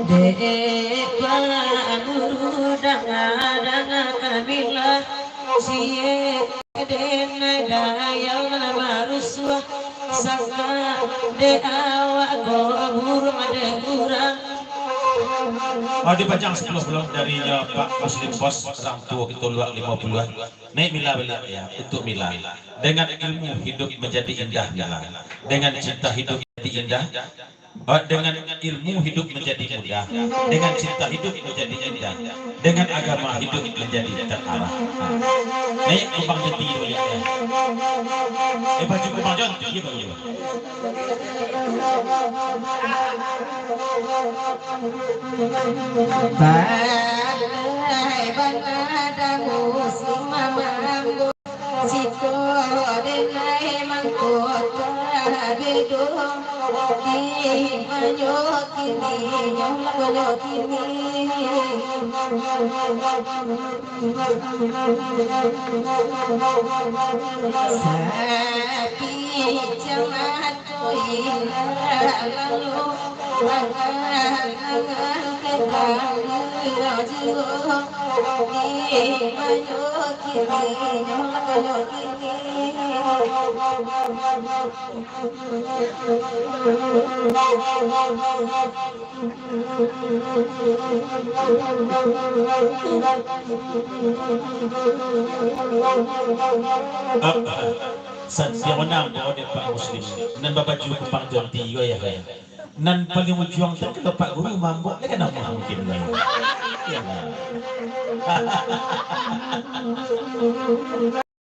Depa guru danga kabila siye dena dayal maruswa saka de awak go guru made kurang. Dipajang 10 belum dari Pak Muslim Pos orang tua kita luar 50-an. Naik mila balik ya untuk mila. Dengan ilmu hidup menjadi indah mila. Dengan cinta hidup menjadi indah. Dengan ilmu hidup menjadi mudah. Dengan cinta hidup menjadi indah. Dengan agama hidup menjadi terarah. Naik kembang jati balik ya. Baju kembang jati ya baju. Badai banada musim mamambo siko denai mangkota bedo di manyokini nyong sapi jangan lalu Satya menang oleh Pak Muslim. Nan babaju kepang jonti ya kaya. Nan paling ujung tu kalau Pak Guru mambuk dia kan mungkin lah.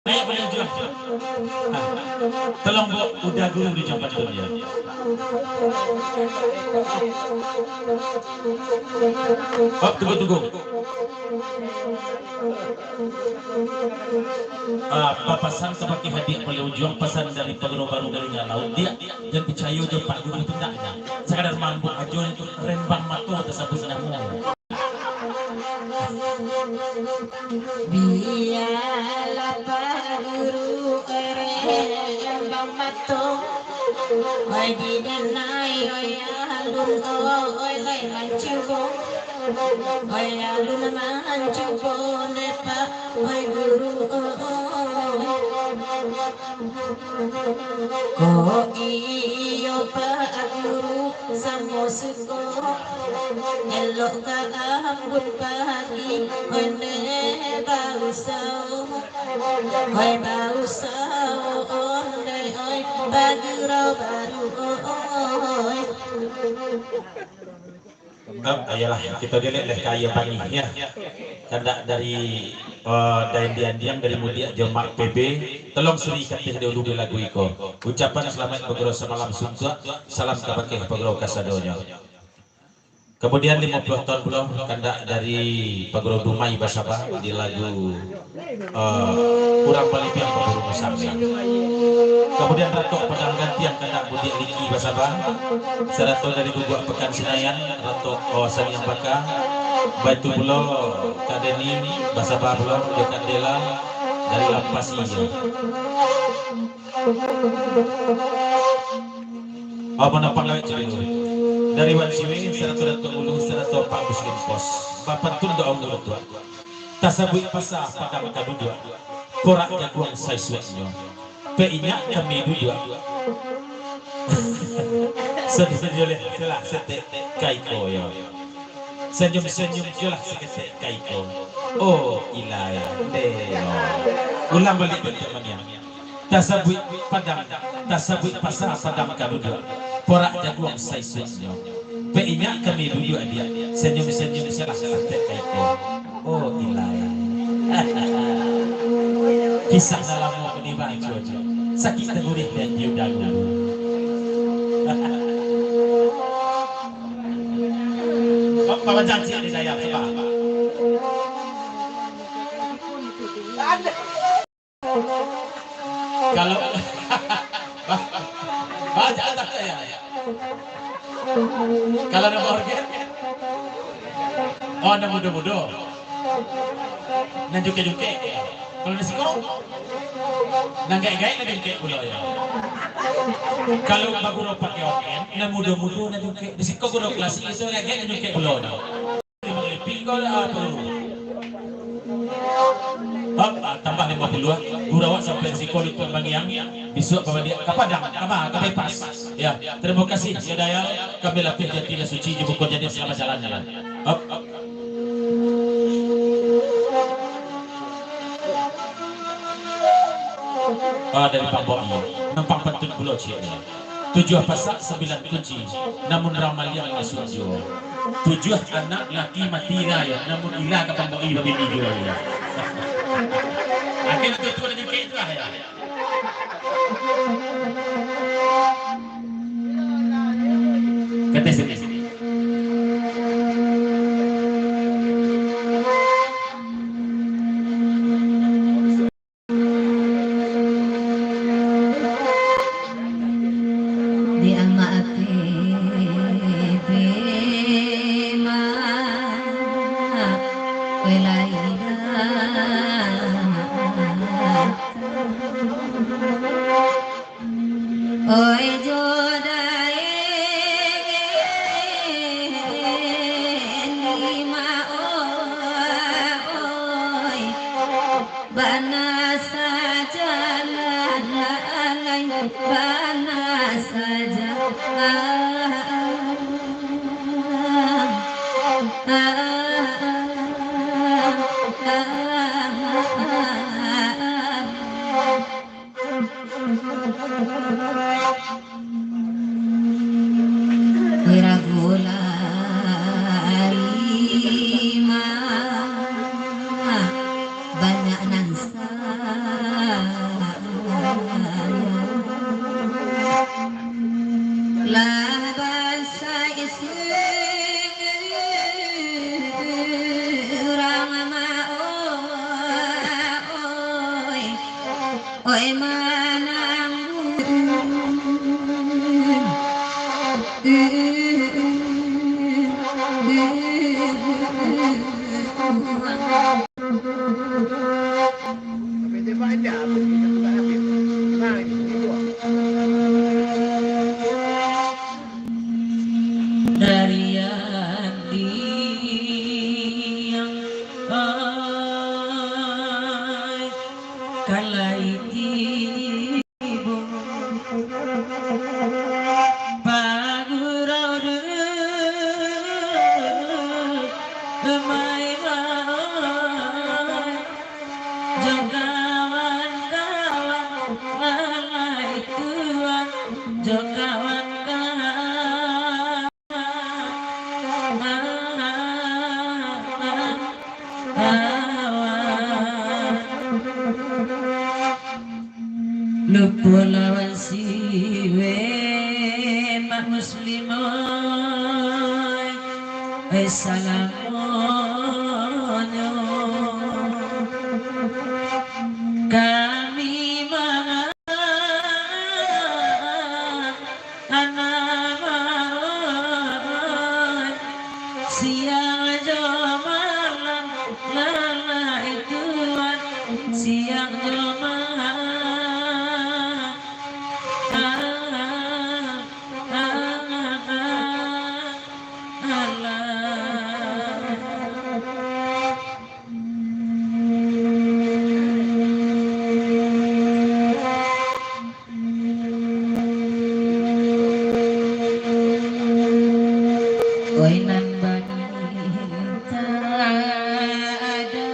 Naik paling ujung. Tolong buat udah guru di jambatan tu dia. Tunggu. Papasan seperti hadiah paling ujung pesan dari peguru baru dari laut dia dan percaya je Pak Guru itu taknya sekadar mambuk aja itu rembang mata tersebut namun biarlah Pak Guru rembang mata oi di denai oi alun oi lai mancubo oi alun mancubo nepa oi Guru oh iyo Pak Guru samosuko elok kalambun pagi one bausau oi bausau onde oi bagiro baru oi ayalah kita dilihat leh kaya pagi ya karena dari diam dari mudia jemaat PB tolong suri katih dulu lagu iko ucapan selamat pegoro semalam suntuk salam kabake pegoro kasadonya. Kemudian 50 tahun belum kandak dari pegoro Dumai Basaba di lagu kurang paling yang pegoro Musangsa. Kemudian Ratok pedang gantian kandak Budik Liki Basaba Serato dari Guguk Pekan Sinayan Ratok Saniang Baka Batu Pulau Kadeni Basaba Pulau dekat Dela dari Lampas Ijo. Menopang lewat Cibinur dari Wan Siwing Serato Datuk Ulu Serato Pak Muslim Pos Bapak Tunda Om Tua Tasabui Pasar Padang Kadudua Korak Jaguang Saisuaknya Peinyak kami dua senyum jelas setek kaiko ya senyum jelas setek kaiko oh ilai ulang balik teman-teman tasabui pasar padang kadudua porak jaguang saisuaknya peinyak kami dua dia senyum jelas setek kaiko oh ilai kisah dalam mau menimba cuaca sakit tegurih dan diudangan Bapak janji di saya coba kalau baca tak saya kalau ada organ ada muda-muda dan juga Kalau nasi korong, nanggay-gay na din kayak ulo ya. Kalau baguro pakai oken, na mudo-mudo na din kayak. Nasi koguro klase itu nanggay na din kayak ulo na. Pinggol apa lu? Tambah 50 Gurawa sampai psikolog pembagian besok dia kepadang kami pas ya. Terima kasih ya Dayal, kami latih jadi tidak suci di buku jadi selama jalan-jalan. Dari Pak Boi nampak pentun pulau Cina 7 pasak 9 kunci namun ramal yang asujo 7 anak laki mati raya namun ilah ke Pak Boi bagi video ya. Akhirnya itu ada juga itu lah ya. Kata sini. Di amati bima welaida oi jodai lima oi bana saja lalai bana saja Wiragula lima banyak nansa lah bangsa Rama oi manang dari yang diam kalai ibu pagurau demai jongkawan-kawan lalai tuan jongkawan-kawan lupa lawan siwe mak muslimai assalamualaikum kami mangan anak siang jo malam lalai tuan siang jo malam Wainan bani tak ada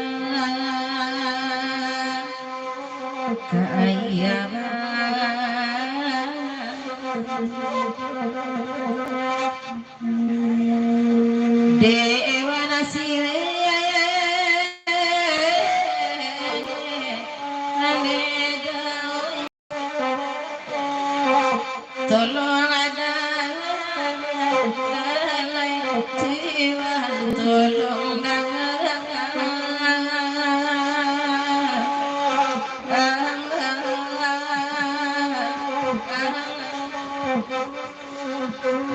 keayaban Dewa Nasire tolong ada tolong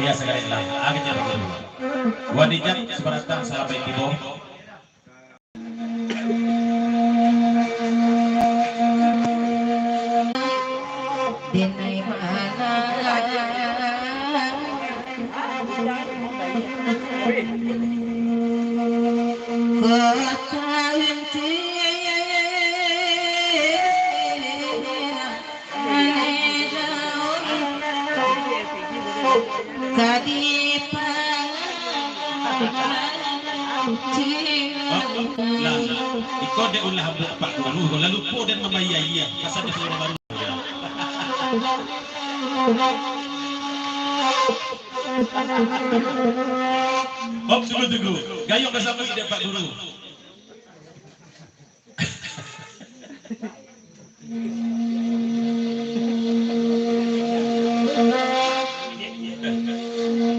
biasa kali lah akhirnya begitu wadijak seberatan sampai tibo kota inti Ikaw de ulah Pak Guru lalu po dan mamayaya kasar di seluruh baru. Hop tunggu. Gayung bersama ide Pak Guru.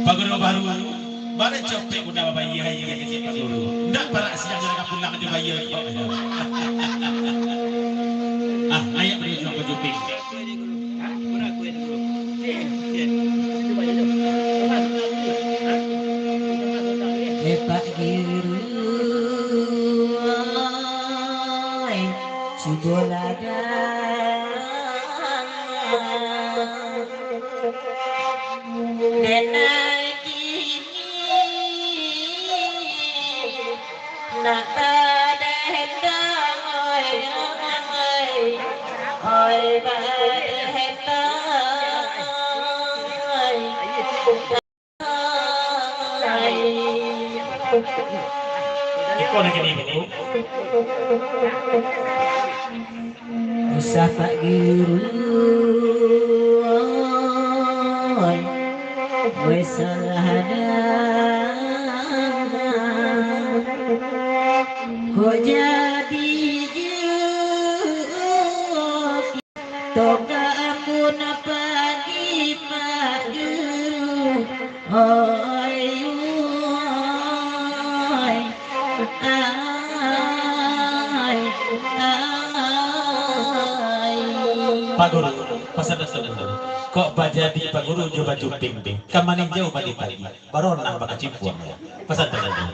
Pak Guru baru. Mana copek udah bayi hai yang kecil Pak Guru. Ndak para siang mereka pulang aja bayi. Ayak menuju ke Juping. Pak Guru Cibolada nak ada hendang oi pada hendang Ikaw na kini Guru. Usah Pak Guru wes ada kok jadi toga aku pagi Pak Guru oi Pak Guru, pasal dasar dulu. Kok bajadi Pak Guru coba cuping ping. Kamani jauh pagi pagi. Baru nang baka cimpuang ya. Pasal dulu.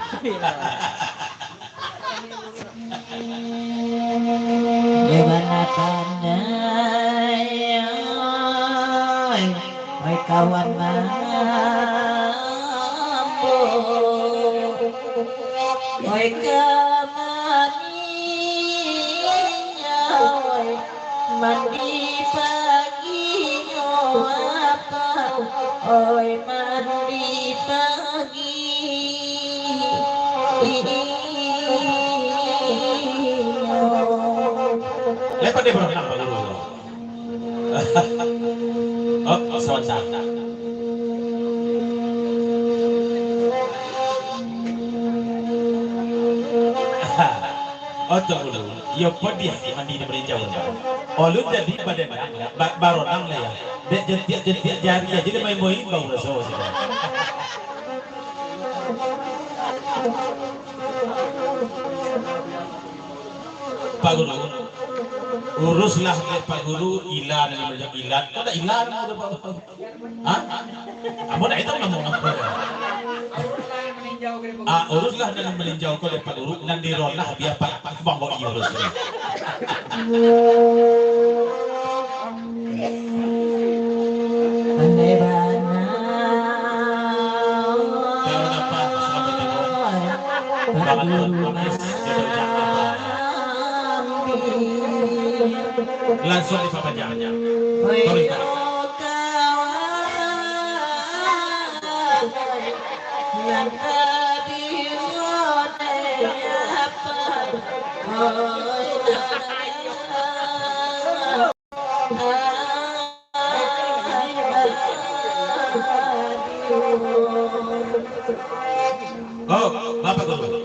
Gimana pandai oi kawan mampu oi kamani oi mandi pagi apa oi mandi pagi Lepas dia berenang Pak Guru. Oh, sebentar. Oh tunggu dulu. Ya pedih mandi di merinjau. Oh lu jadi badan baru nang lah ya. Dek jentiak jari aja dia main bau rasa. Pak Guru, uruslah Pak Guru ilan yang banyak ilan. Kau ada ilan ada Pak Guru? Hah? Kamu dah itu ngomong apa? Uruslah dengan meninjau kau Pak Guru dan dironah biar Pak Bang Bang urus. Andai bana Pak Guru langsung di papanya. yang tadi Oh, Bapak Guru.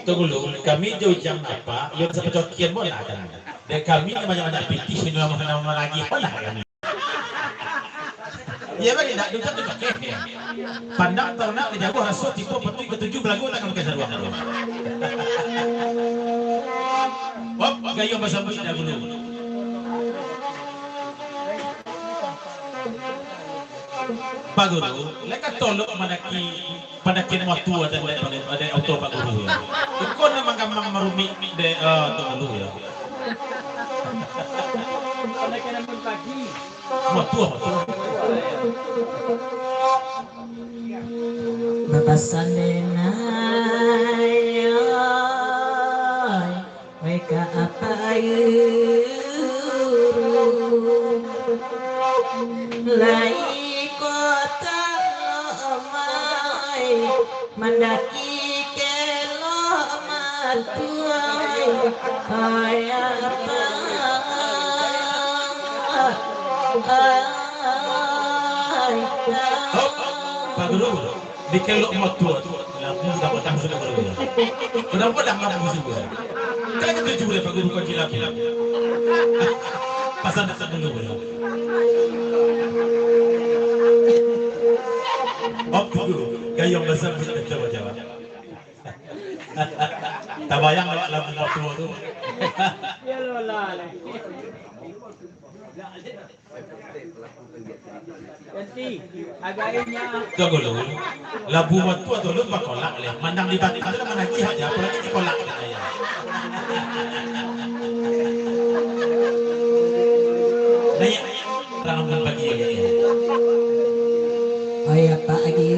Tunggu dulu, kami jauh jam apa? Yang sepecokian pun ada. Dan kami banyak-banyak pitih ini nama lagi pun ada. Ya bagi nak duduk di kekeh. Pandang ternak dijago rasuk tipu petuj ketujuh belagu tak kalau kesal ruang. Hop, gayung bahasa Budi dah dulu. Pak Guru, leka tolong manaki waktu ada auto Pak Guru ya. Kau memang gampang merumik de tunggu dulu ya. Motor. Bapasandenay weka apayuru lai kota lomai mandaki kelo matuai ayapa Pak Guru, di kelok motor, lampu sudah petang sudah Guru. Kenapa dah lampu sudah? Kan itu boleh Pak Guru kau cilap. Pasal dah dulu Guru. Oh Guru, gayung besar bisa coba jawab. Tak bayang awak lampu motor tu. Tunggu dulu. Labu matu atau lu kolak leh. Mandang di batu itu mana jihad aja. Apalagi di kolak saya. Naya, rangkaian pagi ya. ayah pagi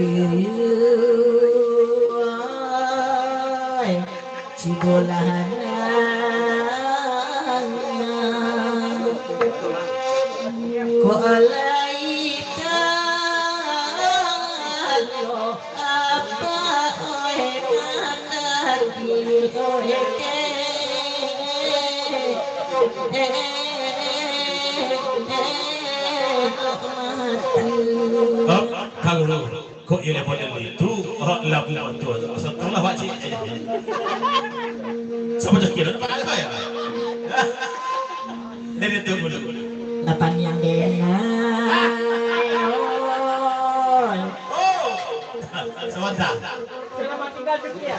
cibolahan ko alaita lo apa oe manati oe Kalau kok ia model itu labu matu atau setelah wajib. Sama je kira apa ada ya? Dari tunggu dulu. lapan yang dengar Oh, sebentar. Selamat tinggal setia.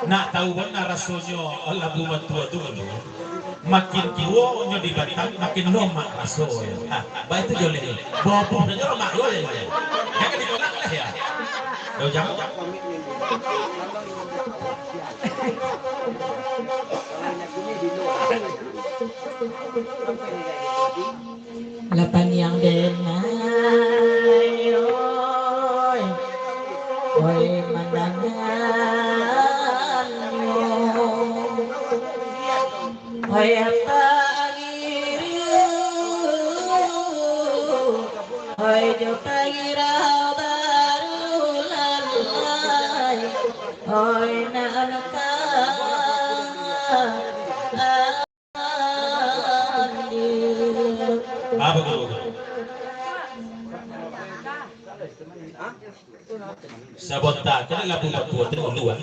Nak tahu benar rasanya labu matu itu dulu. Makin tua nyo di batang makin lama rasanya. Baik itu joleh. Bobo saja lama joleh. Jangan ditolak lah ya. Jangan. lapan yang denai oi mandangan oi apa oi jo pagi baru lalai oi nanuka Apa Guru? Sabota, kena labu matu itu luar.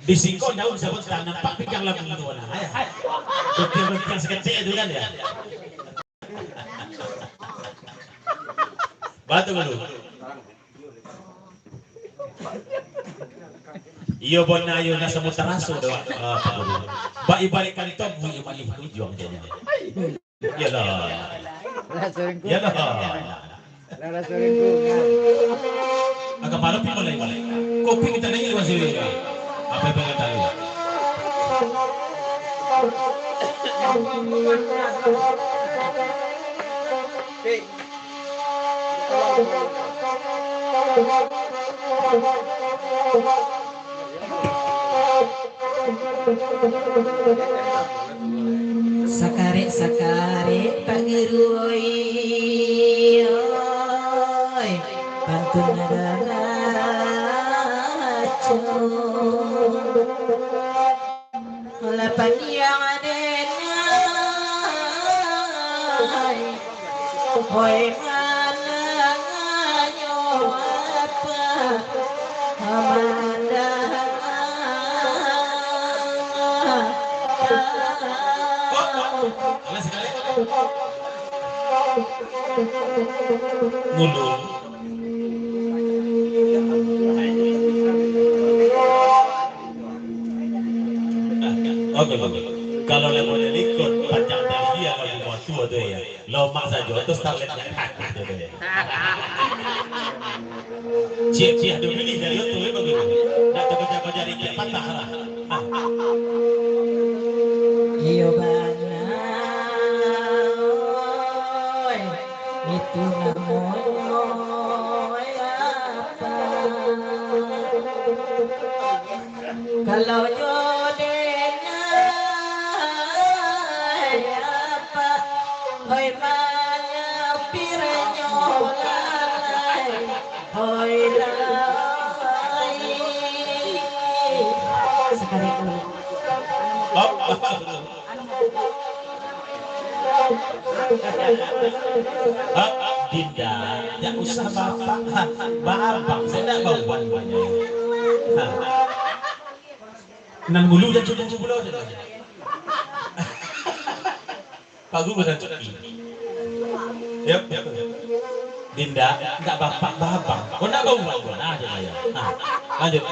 Di singkong daun sabota nampak pegang labu itu mana? Betul-betul sekecil itu kan ya. Batu Guru. Iyo bona ayo nasa mo taraso do ba ibalik ka nito mo ibalik ko juang ganyan yala yala agak malam pun mulai kopi kita nanya masih apa yang kita tahu Sakare pagiroi oi pantun naracho lapan yang adenai oi mananganyo apa amanda mundur oke kalau level ikut panjang dari dia kalau tu ya. Lomak saja tu starletnya hati tu ya. Cik ada pilih dari itu ya begitu. Nak kerja di patah lah. Iyo bana, itu namoy apa? Kalau jodohnya apa? Hoy manya pirenyo lalai, hoy lalai. Sekali dulu. Dinda, ya usah bapak, babak saya nak bawa banyak. Nang bulu dah cukup bulu dah. Pagu dah cukup. Yap. Dinda, enggak bapak babak. Kau nak bawa banyak aja ya. Lanjut.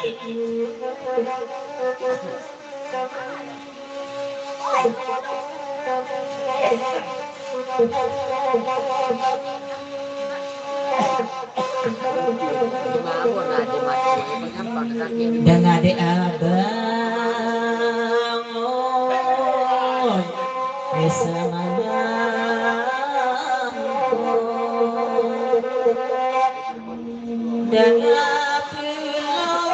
Dengan adik abang, bisa mengampu dengan pulau,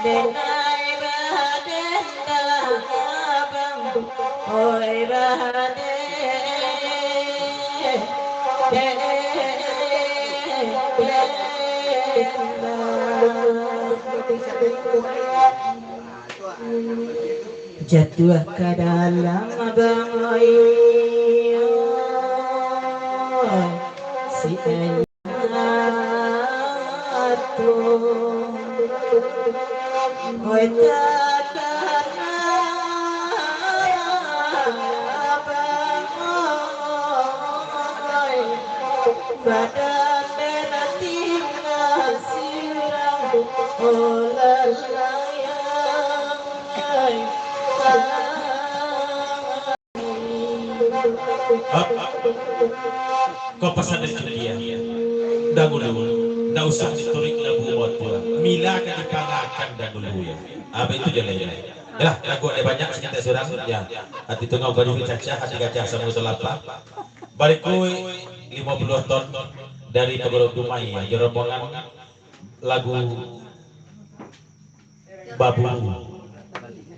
denai badan abang, oi badan. Jatuh ke dalam bangai si ayatu, oi takkan bangai badan nanti nasirang olalai. Kau pesan dari dia. Dahulu, tidak usah diturik lagu buat pulang. Mila akan dipangakan dahulu ya. Apa itu jalan ya? Yalah, lagu ada banyak kita surang ya. Hati tengah kau juga caca, hati kaca sama itu lapar. Balik kue 50 ton dari Pegoro Dumai ya. Jerombongan lagu babu.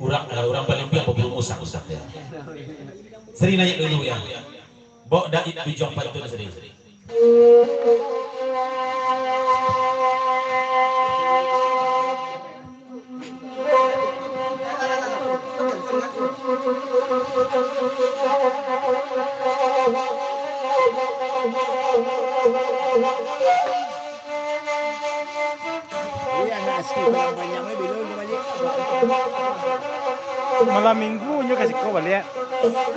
Orang paling biar babu musak ya. Seri naik dulu ya. Bok daid bijong pantun seri. Malam minggu nyo kasih kau balik.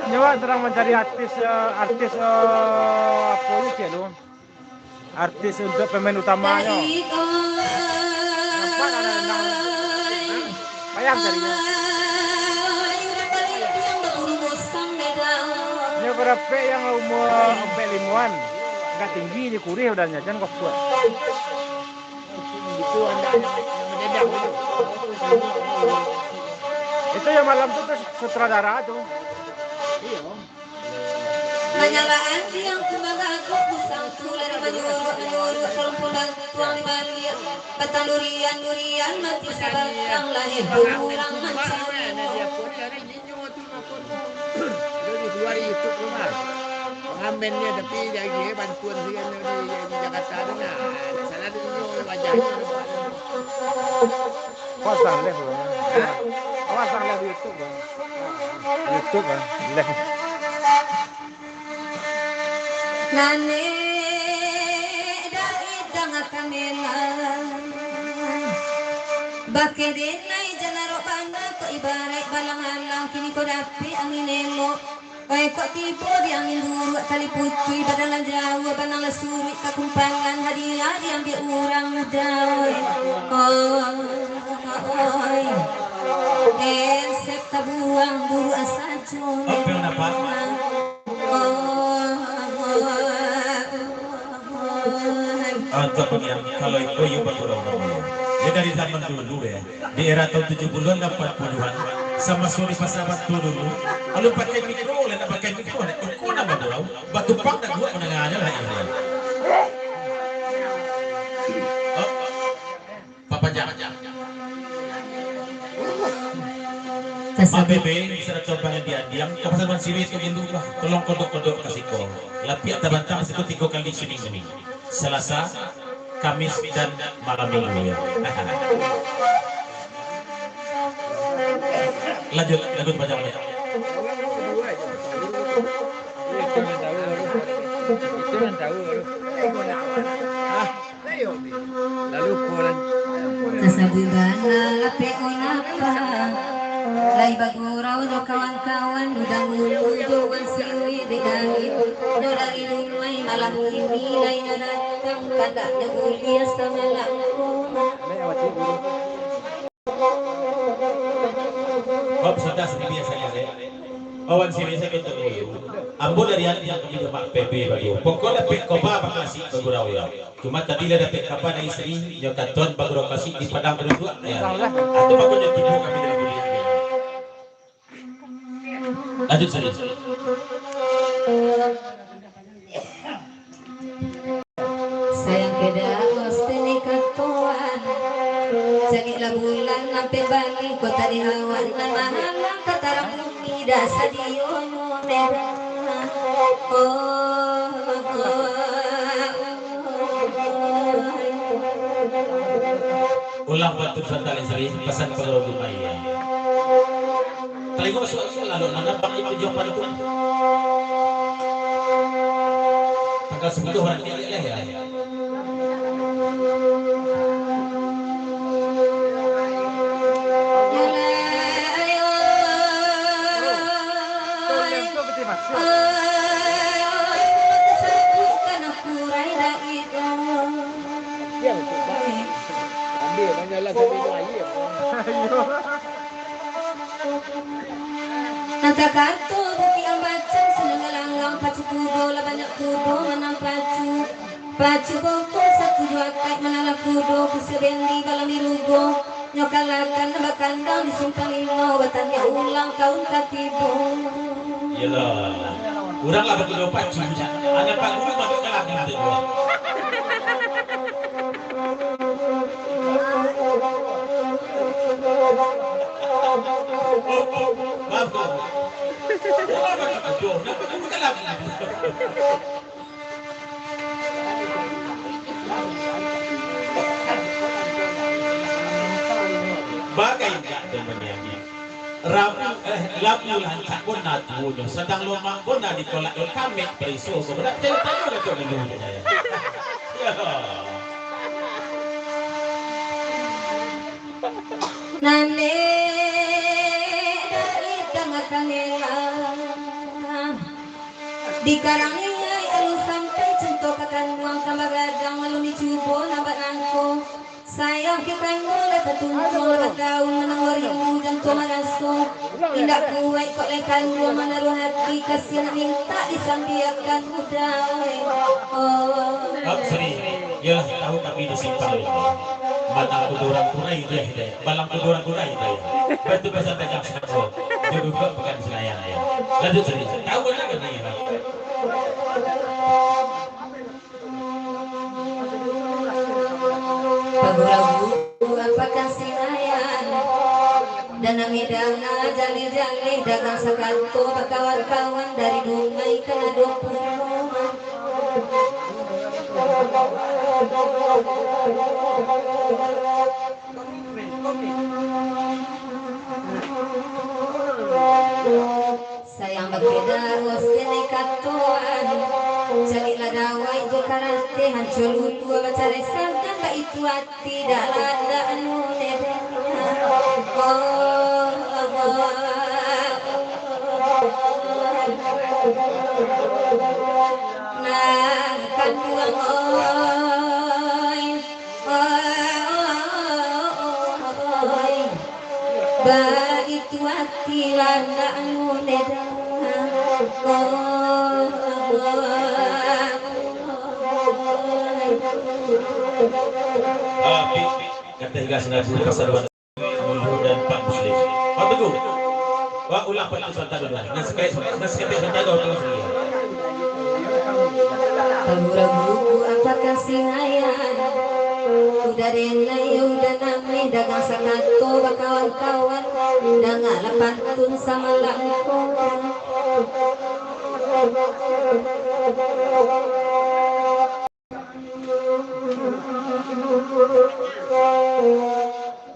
Nyawa terang mencari artis apa itu ya lo? Artis untuk pemain utamanya. Nampak ada payah carinya. Nyo berapa yang umur 45-an, enggak tinggi di kurih udah jangan kok kuat. Itu anda mendadak itu. Itu yang malam itu sutradara tuh. Iya. Menyalaan siang kumagaku kusang tular menyuruh pulang tuang di balia petandurian mati sabar yang lahir kurang mencari. Dia pun dari jinjo tu nakut. Dia keluar YouTube rumah. Pengamennya tapi dia bantuan dia di Jakarta tu nah. Sana tu wajahnya. Pasang leh. Pasang leh YouTube. YouTube kan. Leh. Nane dari tengah kamera bakede nai janaro banda ko ibarat balang-alang kini ko dapi angin emo ay ko tipo di angin dulu tali putui badalan jawa banang lasuri kakumpangan hadiah diambil orang daw oi ensek tabuang buru asal Apa yang dapat? Untuk yang kalau itu ya berkurang namanya. Ya dari zaman dulu ya, di era tahun 70-an dan 40-an, sama suri pasabat dulu. Kalau pakai mikro, lain pakai mikro, ikut nama dorang, batu pak dan dua menengahnya lah ini. Oh, Papa jangan. Pak Bebe, serta coba diam. Kepasaran siwis itu gindu lah. Tolong kodok-kodok kasih kau. Lapiak tabantang itu 3 kali seminggu. Selasa, Kamis dan malam minggu ya. Lanjut banyak. Lalu koran. Nasabugana lape onapa. Lai bagurau do kawan-kawan udang ulu wan siwi de dangit do dari lumai malam ini lai datang kada de mulia samalang Oh, sudah sendiri saya. Awan sini saya kita dulu. Ambo dari yang kami Mak PB bagi. Pokoknya pekoba bakasi bagurau ya. Cuma tadi ada pekapa dari istri nyokatuan bagurau kasih di padang berdua ya. Atau makanya tipu kami dari kuliah. Lanjut saja. sayang keda mesti katuan jadilah bulan sampai balik kota di hawan mahalang katarang bumi dasa di ono Ulang waktu santali seri pesan bagurau rumah ya. Kali gua masuk lalu nampak itu jawaban itu. Tanggal 10 orang ini ya. Ambil banyak lah sambil lagi. Nata kartu bukti ang baca senang langgang pacu kudo lah banyak kudo menang pacu boko satu dua kait menala kudo kusebendi balam irugo nyokalakan nambah kandang di simpang lino batannya ulang tahun katibo. Yalah. Kurang lah bagi dua pacu. Anak Pak Guru masuk ke lagi nanti gua. Maaf. Bukan lagi. Bagai enggak temannya. Lapu lancak pun natunya, sedang lomang pun di kolak kami periso. Sebenarnya cerita juga tu dulu ya. Nane dari tengah kanela di karangnya alu sampai contoh katan uang tambah gadang lalu dicubo nambah nangko sayang kita mulai ketunjuk tahun menang ribu dan tomaraso tidak kuat kok lekan dua menaruh hati kasih minta disambiakan udah Seri, ya tahu kami disimpan ini. Batang kudurang kurai dia, balang kudurang kurai dia. Batu besar tajam satu, jodoh kok bukan Senayan ya. Lanjut Seri, tahu kan apa ini? Lagu-lagu apakah Senayan dan amidana jali-jali dagang sakanto kawan-kawan dari Dumai ke 20. Sayang berbeda wasene katuan carilah dawai jo karate hancur lutu bacare sangka ka itu hati dalada anu nah kanduang ba itu hati landa anu neda Api kata hingga sengaja keseruan Mulu dan Pak Muslim. Pak Teguh, Pak ulang Pak Tuhan tak dulu. Nasi kaya senjaga kalau sendiri. Ragu-ragu apa kasih ngayan udah denai udah nami dagang sakato bakawan-kawan udah ngalapan tun sama langkong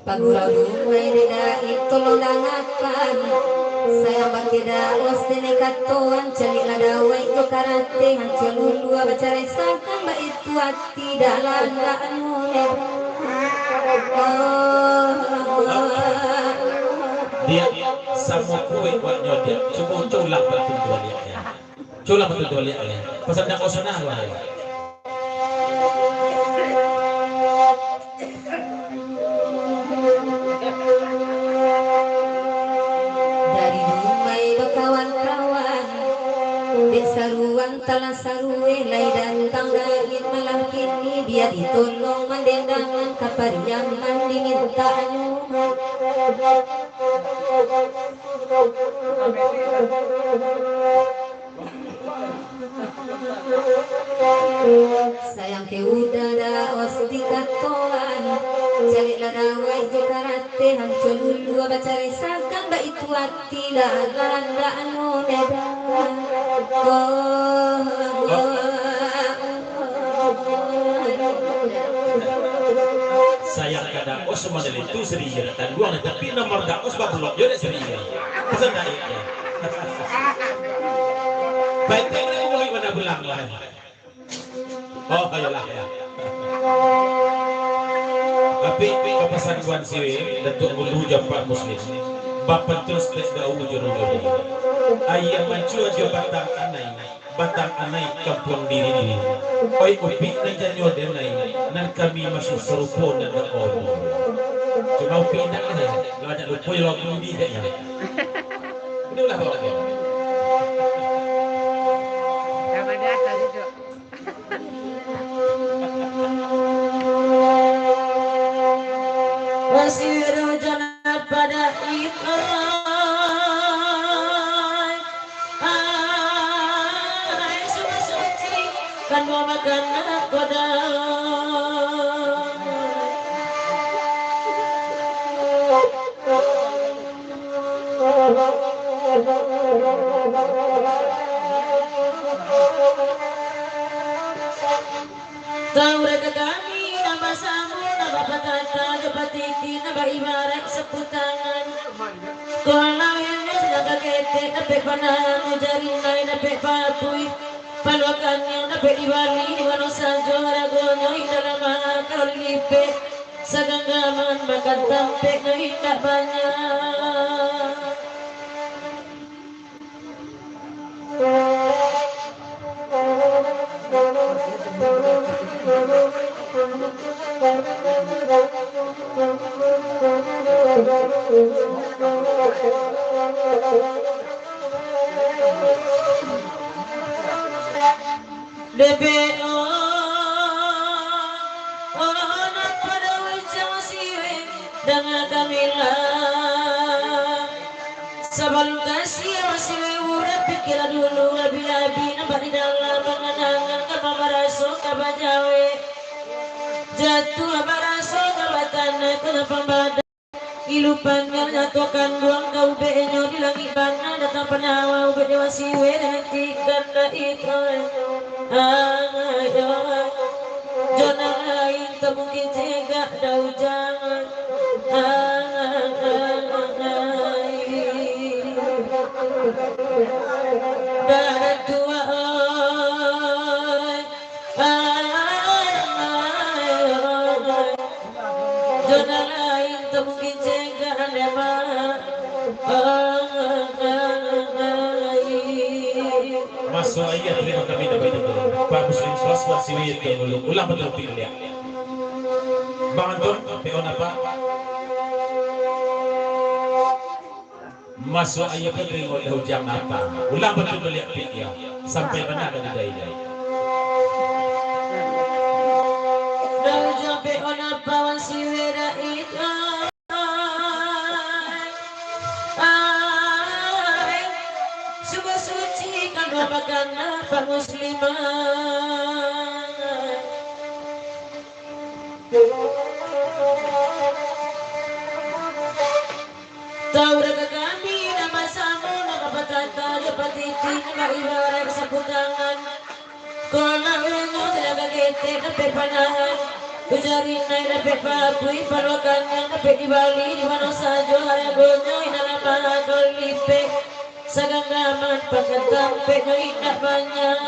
paguragu may didait tulungangakan saya bakida os dinikatuan cali ladaway ko karate hancalulua bacaray sakan ba itu ati dalandaan mo Dia sama kue buatnya dia. Cuma culang betul dua lihat ya. Culang betul dua lihat ya. Pasal nak osana lah ya. dari rumai bakawan-kawan di saruan talang sarue lay datang langit malam kini dia ditolong mandendangan kapariaman dimintaan sayang ke udara os dikatoan cari ladawai jo karate hancur dua bacari sakang ba itu hati landa anu neda Sayang kadang os model itu serius dan buang tapi nomor dak os babulok yo serius. Pesan dah ya. Baik ini mulai mana belang lah. Oh ayolah ya. Tapi kepesan Tuan Siwi Datuk Mulu Jampak Muslim. Bapak terus dah ujur. Ayah mancua jo batang anai kampung diri ini. Oi upi na janyo denai nan kami masih serupo dan berkomo. Cuma upi nak ni, lo ada lupa yang lo di dia ya. Ini lah bawa dia. Sama di atas itu. Wasiru jangan pada ikhlas Hai suci kan mau makan koda tahu reka kami nama samu nama patata dapat titi nama ibarat seputangan kalau ini sudah kakete nape panang jari lain nape patui palokannya nape ibali wano sajo ragono dalam akal lipe saganggaman makan tampe no indah banyak DPO anak pada wajah siwe dengan Kamila sebelum kasih masih urap pikir dulu lebih-lebih nampak di dalam pengenangan kapal baraso kapal jawe jatuh baraso kapal tanah kenapa badan ilupannya nyatukan buang kau benyo di langit bana datang penawa ube dewa siwe dan hentikan dah itu jangan lain tak mungkin cegah dah jangan dan tua jangan lain tak mungkin cegah Masuk ayat terima kami dapat itu. Pak Muslim swasta siwi itu ulang betul pilih. Bang Anton, peon apa? masuk ayah pedring oleh hujang apa ulang betul beliau pikir sampai benar dari dai. Dau jampe ona pawan siwera ita ay sungguh suci kan babakan apa muslimah Taura kami nama samu nama patata dapatiti nama ibarat seputangan Kona wengo talaga kete nape panahan Kujari nai nape papui palokan yang nape di Bali di mana sajo haragonyo inalama kolipe Saganggaman pagkatang penyo indah banyak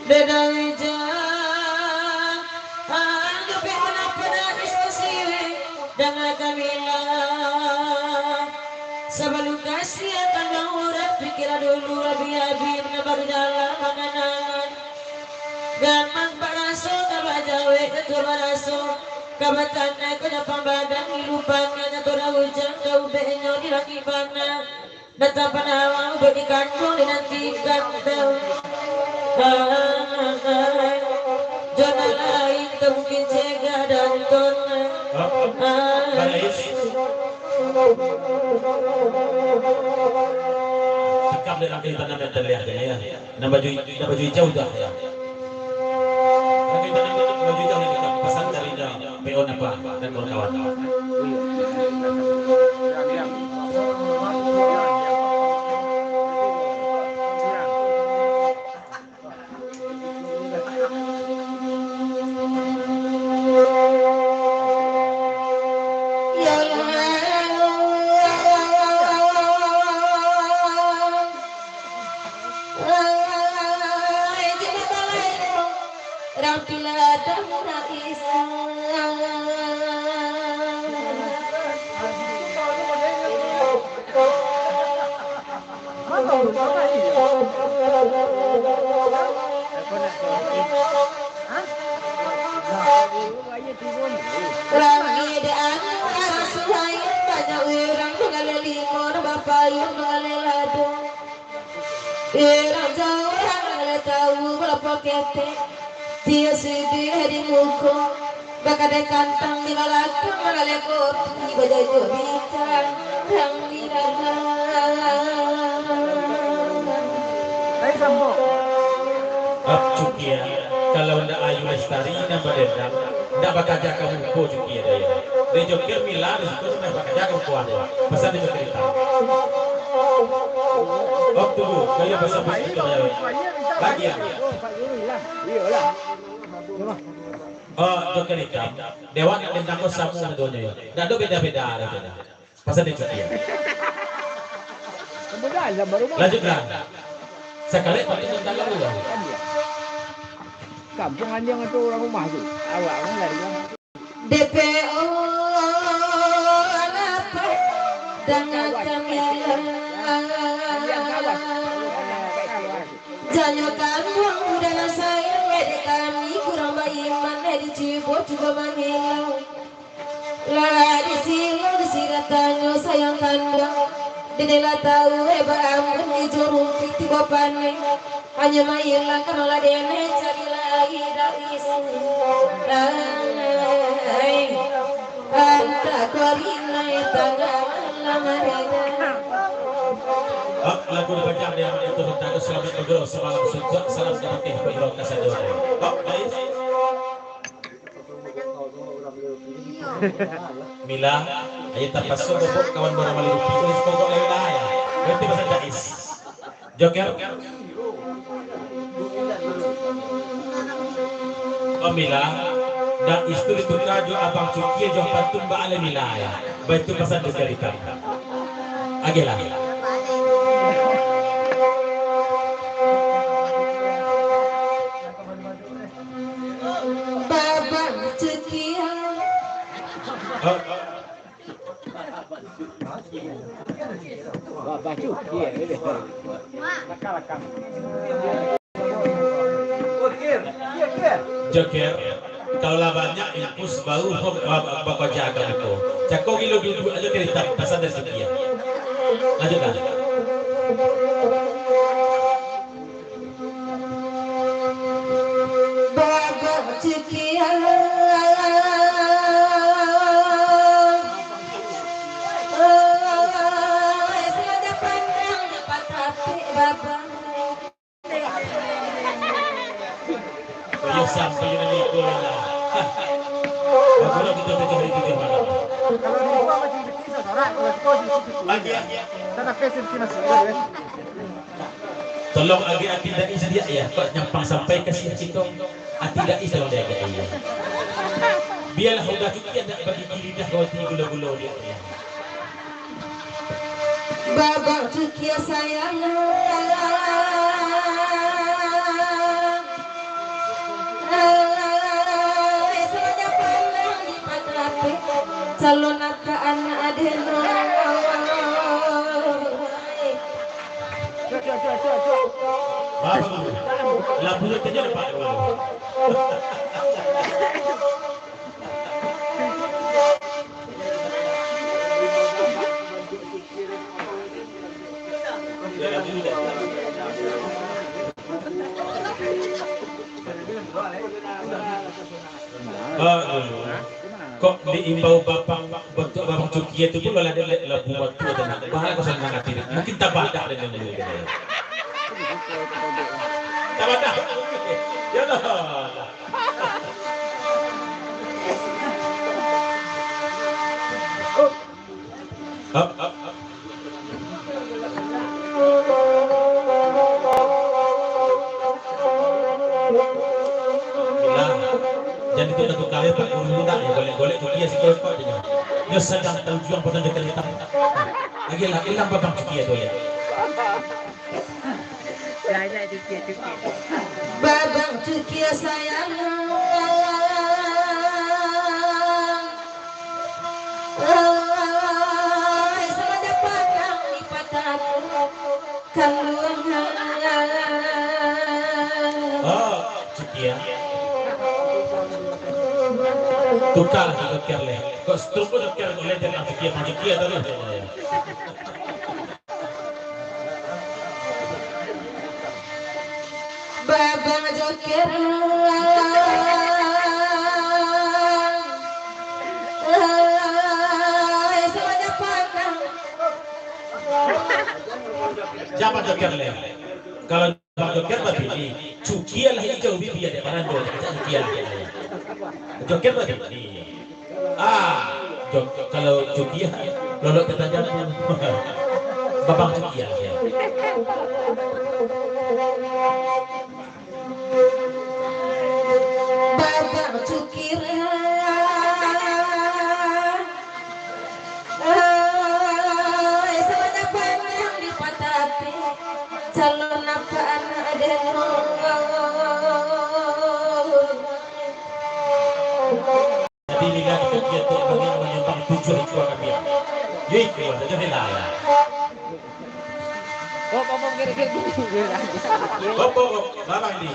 Dedang ijang Ando pehona pada ispasiwe Dengan kamila Sebelum kasih akan mengurap Pikirlah dulu abi-abi Menebar jalan mengenangan Gaman paraso Kabak jawe Ketua paraso Kabatan naik Kena pambadan Hilupannya Natura hujan Kau benyo Dilakibana Datang panawang Berikan pun Dinantikan Tahu Jona lain tak mungkin cegah dan tona Tekap dengan kita nama terlihat ya. Nama baju hijau dah ya. Kita nama baju hijau ni kita pesan dari PO apa dan kawan-kawan. Bakade kantang di malaka malaleko di bajajo bicara yang diraga. Cukia kalau ndak ayu lestari na badendang ndak bakal jaga muko cukia daya. De jokir milan itu ndak bakal jaga kuan. Pesan di cerita. Waktu tu kaya pasal itu daya. Lagi ya. Oh, jokir hitam. Dewan yang dendang ko samu donya. Ndak do beda-beda ada. Pasal di cukia. Lanjutkan. Sekali pakai tentang lalu. Kampungan yang itu orang rumah tu. Awak orang dari mana? DPO apa dengan kami jangan kamu dengan saya dari kami kurang beriman dari cibot juga menghilang lah di sini tanya sayang kandang Didela tahu hebat amun di jorong tiba panen hanya mailah kamalah dene cari lagi dari sini anta korina tangga lamarina lagu panjang dia itu tentang selamat berdoa semalam sejak salam seperti berdoa saja. Baik. Mila, ayat terpasuk bobok kawan barang mali rupi tulis pokok lain lah ya. Berarti bahasa jais. Joker. Oh Mila, dan istri itu kajo abang cuki jo patung ba ale Mila ya. Baik itu bahasa cerita. Agelah. Wah, baju. Iya, ini. Joker kalau lah banyak impus baru bapak jaga itu cakok gilo duduk aja cerita pasal dari sekian lanjut kan Babak cikian Selada pandang dapat hati babak yo sampai yang ini ko na kalau kita hari itu malam lagi tolong agi ati dais dia ya kok nyampang sampai ke sini itu ati dais tolong dia ya biarlah udah kita tidak bagi diri dah kau tinggi gula-gula dia Babak cikian sayang calon akaan adeno labu itu aja Pak kok diimbau bapak bentuk babang cuki itu pun ada labu waktu dan bahaya kau senang hati mungkin tak badak dengan dulu tak badak ya dah up dan itu satu kali Pak Guru tak ya golek-golek cuki ya sikit kok dia. Dia sedang terjuang pada dia kali tak. Lagi lah hilang babang cuki itu ya. Lain cuki. babang cuki sayang selada pandang lipat hati kaluang Oh, cuki ya. Tukar kita kerle. Kau setuju nak kerle golek dengan cuki atau ni? babang joker selada pandang Siapa joker le? Kalau bang joker berarti cuki lah hijau bibi ada barang dulu. Cuki lah. Joker berarti kalau cuki lolok ketajam babang cuki ya. babang cukir selada pandang lipat hati calon apaan adeno Jadi lihat cuki itu bagi menyumbang 7 ekor kami. Yuk, ada lah. Oh, ngomong kira-kira. Hop, babang ni.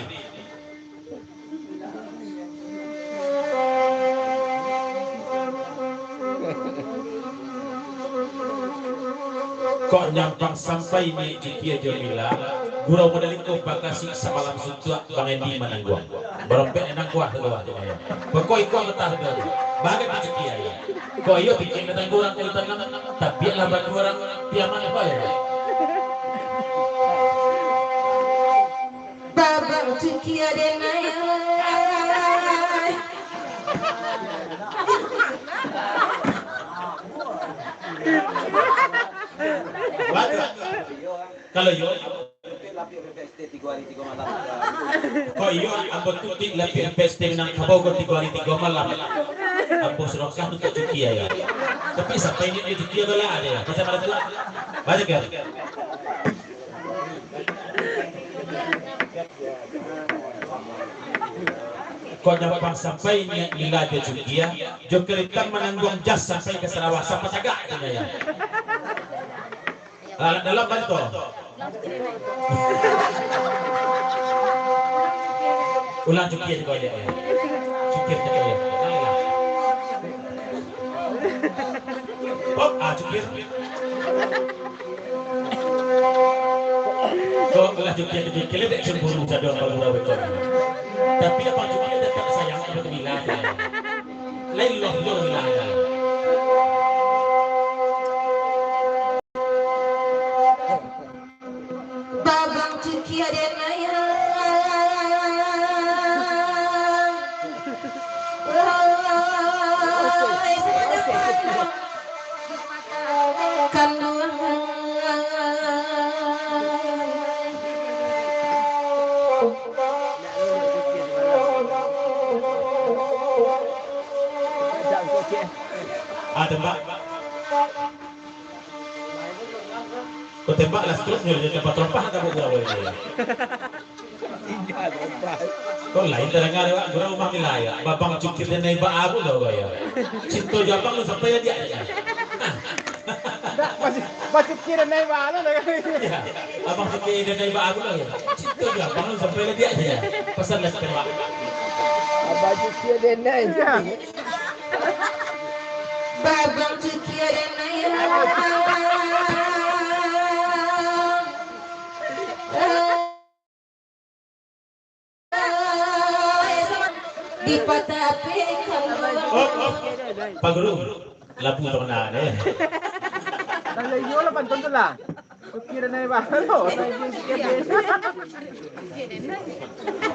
Kok nyampang sampai ni Cikia Jamila gurau modal itu bakasi semalam sutua Bang Endi menangguang berompet enang kuah keluar pokok ikut betah dulu bagai Cikia ya kok iyo bikin datang kurang kalau tanam tapi lambat kurang piaman apa ya babang cuki adenay kalau yo kok iyo ambot tutik lapir peste nang kabogo 3 hari 3 malam ambos rokah untuk Cikia ya tapi sampai ini Cikia tu lah ada ya macam mana tu banyak ya kau nyampang sampai nilai ke Cikia Joker hitam menanggung jas sampai ke Sarawak sampai tagak ya Dalam bantu. Ulang cukir kau ya. Cukir tak ya. Oh, cukir. Kau ulang cukir tu kele dek cemburu jadon kalau dah betul. Tapi apa cukir tetap sayang kepada wilayah. Lain loh wilayah. Babang cukir dan ayah Tembak. Kau tembak lah seterusnya dia tempat terompah tak boleh awal dia. Kau lain terdengar ya, gua rumah wilayah. Babang cukir dan naik bak aku dah gaya. Cinta jabang lu sampai dia. Bak cukir dan naik bak lu dah. Ya, abang cukir dan naik bak aku dah ya. Cinta jabang lu sampai dia aja. Pesan lah tembak. Abang cukir dan naik. Babang cukir dan ayah di patape Pak Guru, lapu tak kena deh. Kalau yo lah pantun tu lah. Cukir dan naik bak lu.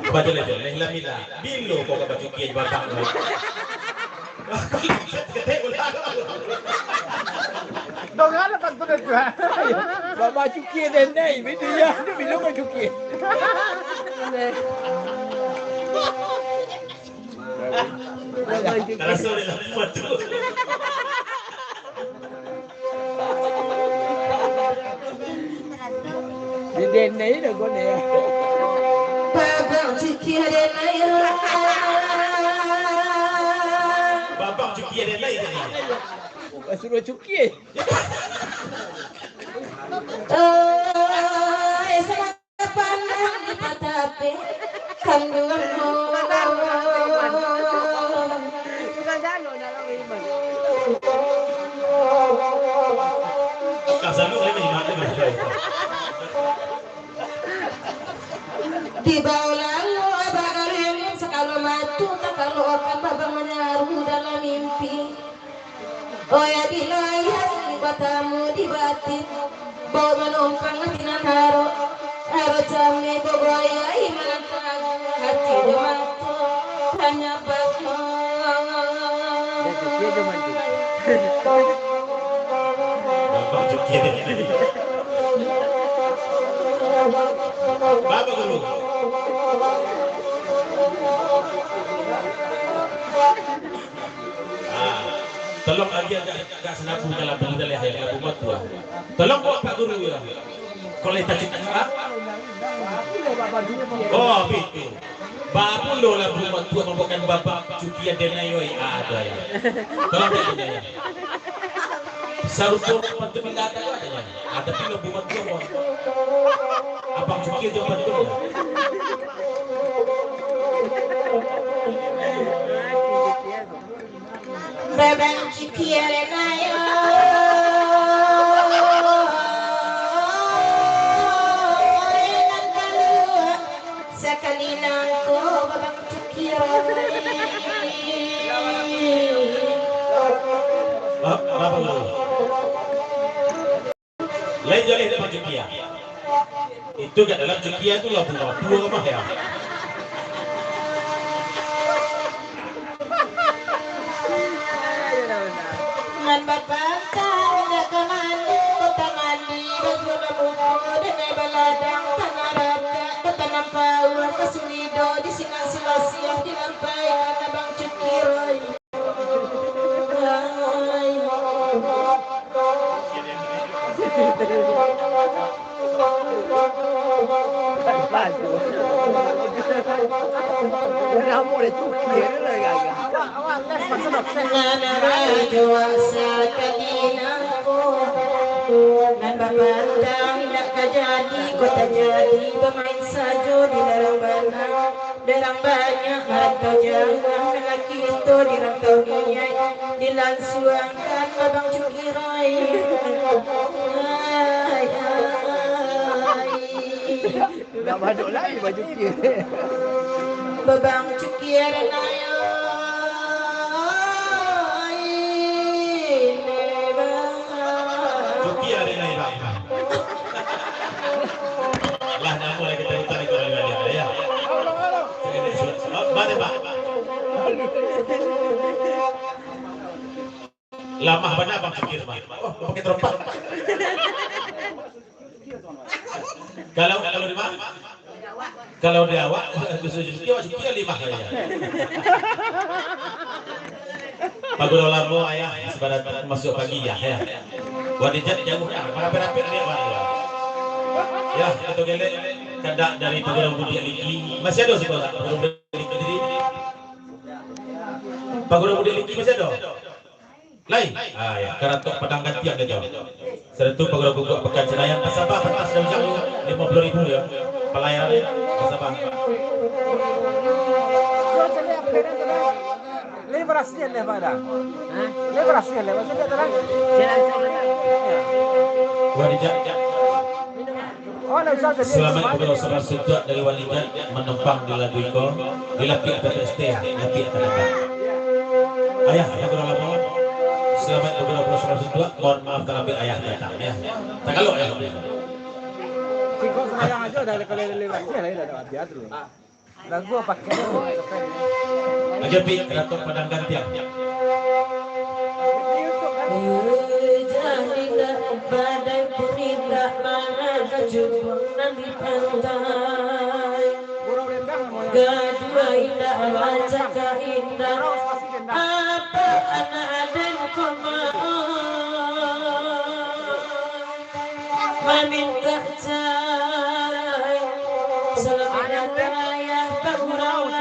Baca lagi, leh mila. Bilo kau kau cukir babang lu. Dongan lah pantun itu. Baba cukir dan naik. Betul ya. Dia bilang kau cukir. Terasa dia buat tu. Di denai dah kau ni. babang cukir dan ayah Babang cukir dia lain tadi. Suruh cukir. sama pandang di patape kandungan Bukan jalo dalam iman. Kasar lu lagi di mana macam. di bawah lalu abang sekali matu tak kalau akan babang menyaru dalam mimpi. Oh ya dilayas di batamu di batin bawa menumpang hatinan haro jame boboya iman hati dematu hanya Babang cukir dia lain. Bapa Guru. Tolong lagi agak senapu dalam benda leh yang lagu buat tua. Tolong buat Pak Guru ya. Kalau tak cita oh begitu. Bapak lo lagu buat tua membuatkan bapak cukian denayoi ada ya. Tolong dia ya. Sarupur bantu minta ada ya. Ada pilo buat tua. Abang cukian juga bantu. babang cukir dan ayah sekali nangko babang cukir Bapak Guru. Lain jadi dalam cukia. Itu kat dalam cukia tu lah buah mah ya. man babangkang na kamandi tamandi bagula buko denai baladang tanaraka tatanampawan kasulido di sinasilasiyah dinampaikan na bang cukiroy Kamu boleh cukir lah gaga. Awak les pasal apa? Nana rajo asa kadinangko Lembah Bandang tidak jadi kota jadi pemain sajo di Derang Bandang derang banyak rantau jauh lelaki itu di rantau dunia di lansuangkan abang cukirai Nak baduk lagi baju kiri. babang cukir nayo Cuki ada lain bang. Lah nama lagi kita utara kita lagi ya. Mana bang? Lama benar bang Cukir bang. Oh pakai trompa. Kalau di mana? Kalau di awak, Cuki 5 kali ya. Pagulaw lamo ayah sebarat masuk pagi ya. Wanita jauh ya, para berapit dia wanita. Ya, itu gele kada dari Pagulaw Budi Liki. Masih ada sekolah Pagulaw Budi Liki. Pagulaw Budi Liki masih ada. Lain. Ah ya, karatok padang gantian dia. Seretu Pagulaw Guguk Pekan Senayan Pasabah panas dan jauh 50.000 ya. Pelayaran Pasabah. Berasnya leh pada. Hah? Berasnya leh maksudnya terang. Wanita. Oh, nak usah tadi. Selamat Pagulaw Sabar Sejak dari Wanita menempang di lagu iko di lapi PTST lapi tanah. Ayah Pagulaw lamo. Selamat Pagulaw Sabar Sejak. Mohon maaf kalau ayah datang ya. Tak kalau ya. Cikgu sayang aja dah kalau lewatnya lah dah hati dulu. Lagu pakai. Aja pi keraton padang gantian. Jahila badai punita mana kejubunan di pantai Gadua indah baca keindah apa anak aden komao meminta cahaya selamat raya paguramu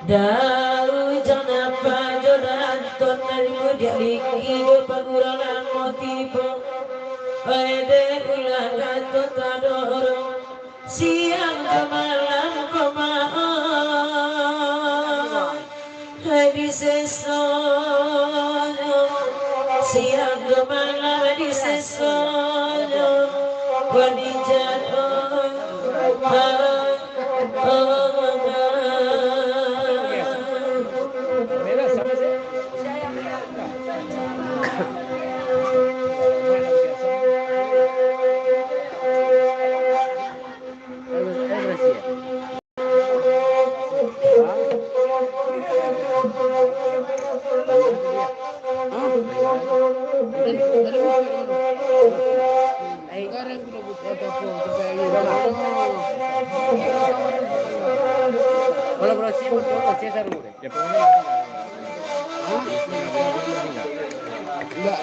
Dalu jangan pajodan ton narimu dia likido paguralan motivo Aide ulah gato tadoro siang ke malam komao Di sesono siang ke malam di sesono Wadijado Kolaborasi untuk Cesar Mure. Ya pokoknya enggak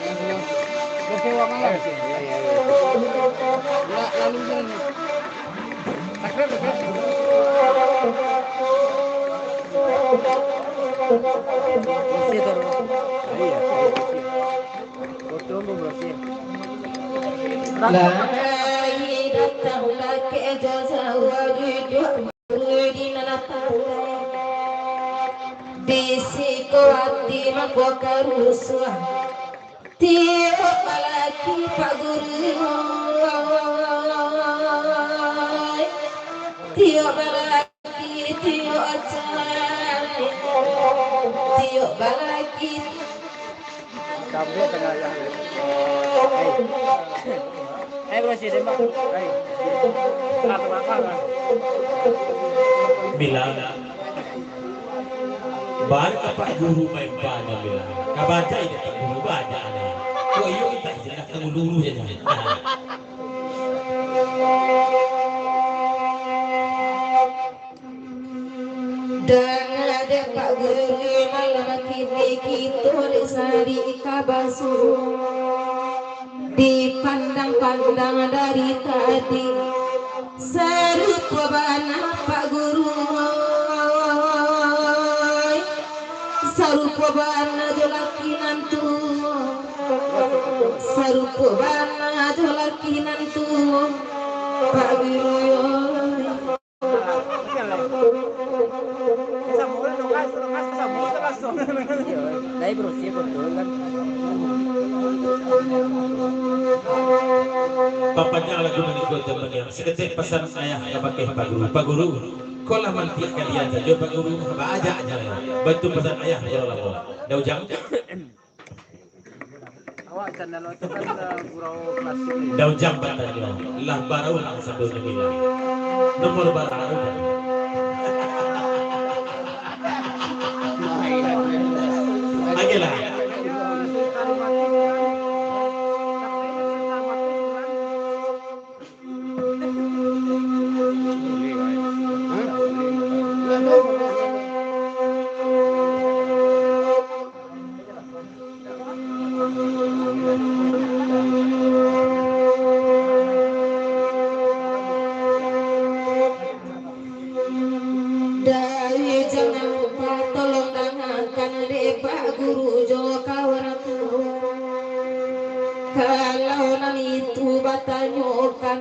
sewa malam sih. Enggak lalu jalan. Takrib. Bersih terus. Iya. Foto bersih. La datang lagi ijazah wajib Bisiko hati mako karusuhan Tiap lagi Pak Guru Tiap lagi tiap acari Tiap lagi Kamu tengah yang bersih dembak. Bilang bar Pak Guru main banyak bilang. Kabaca ini Pak Guru baca ana. Kau iyo kita jenak temu dulu saja. Dan ada Pak Guru malam kini kita sari kabasu dipandang-pandang dari tadi serupa bana Pak Guru sarupa bana jolaki nantu sarupa bana jolaki nantu pagiroyo Bapaknya lagu menikah teman yang seketik pesan ayah pakai Pak Guru kau lah mantik kalian saja Pak Guru apa aja ya bantu pesan ayah kalau lagu dah ujang Awak channel itu kan gurau klasik. dah ujang batanya lah baru lang sambil ngemila nomor baru lagi lah dari jangan lupa tolong dengarkan deh Pak Guru Jo kawaratu kalau nani itu batanyokan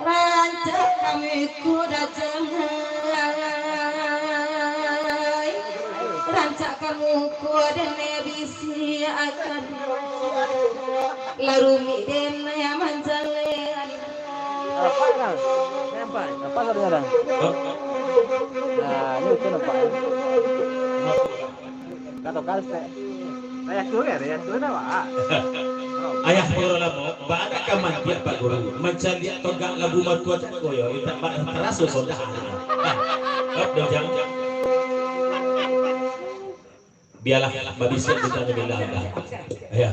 rancak kami kuda jangai rancak kamu kuda nebisi akan larumi den ya manjale Apa kan? Nampak? Apa sebenarnya? Nah, ini itu nampak. Kata kali saya. Ayah tuh ya, ayah tuh nama. ayah Guru lamo bana kaman dia Pak Guru mencari togang lagu mertua koyo itu terasu sondah dah ujang biarlah babi siap ditanya bila dah ayah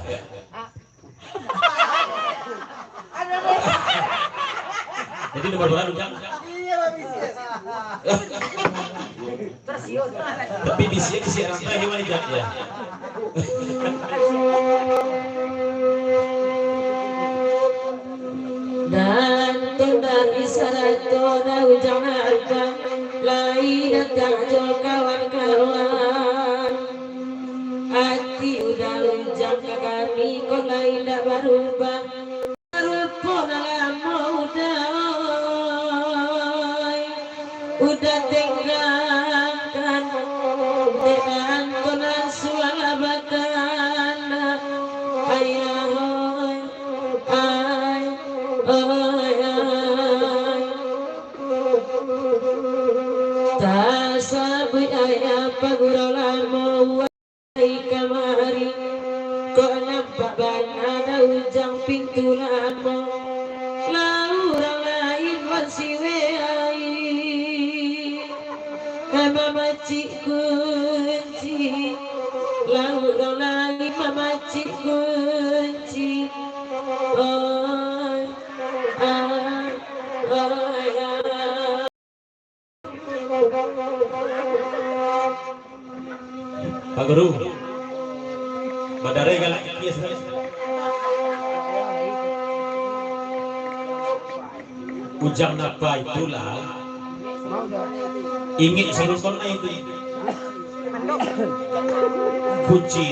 jadi nomor berapa ujang tapi bisa kisi rantai hewan ujang ya dan tundang isyarat tona ujang harta lain dan jol kawan-kawan hati udah ujang ke kami kok lain dah berubah berubah lama udah tinggalkan dengan konan suara bakan ayah tak sabi ayah pagurau lama wai kamari kok nampak banana ujang pintu lama lalu orang lain masih weai mama cik kunci lalu orang lain mama cik kunci Pak Guru badare galak kias ujang napa itulah ingin serupan itu kunci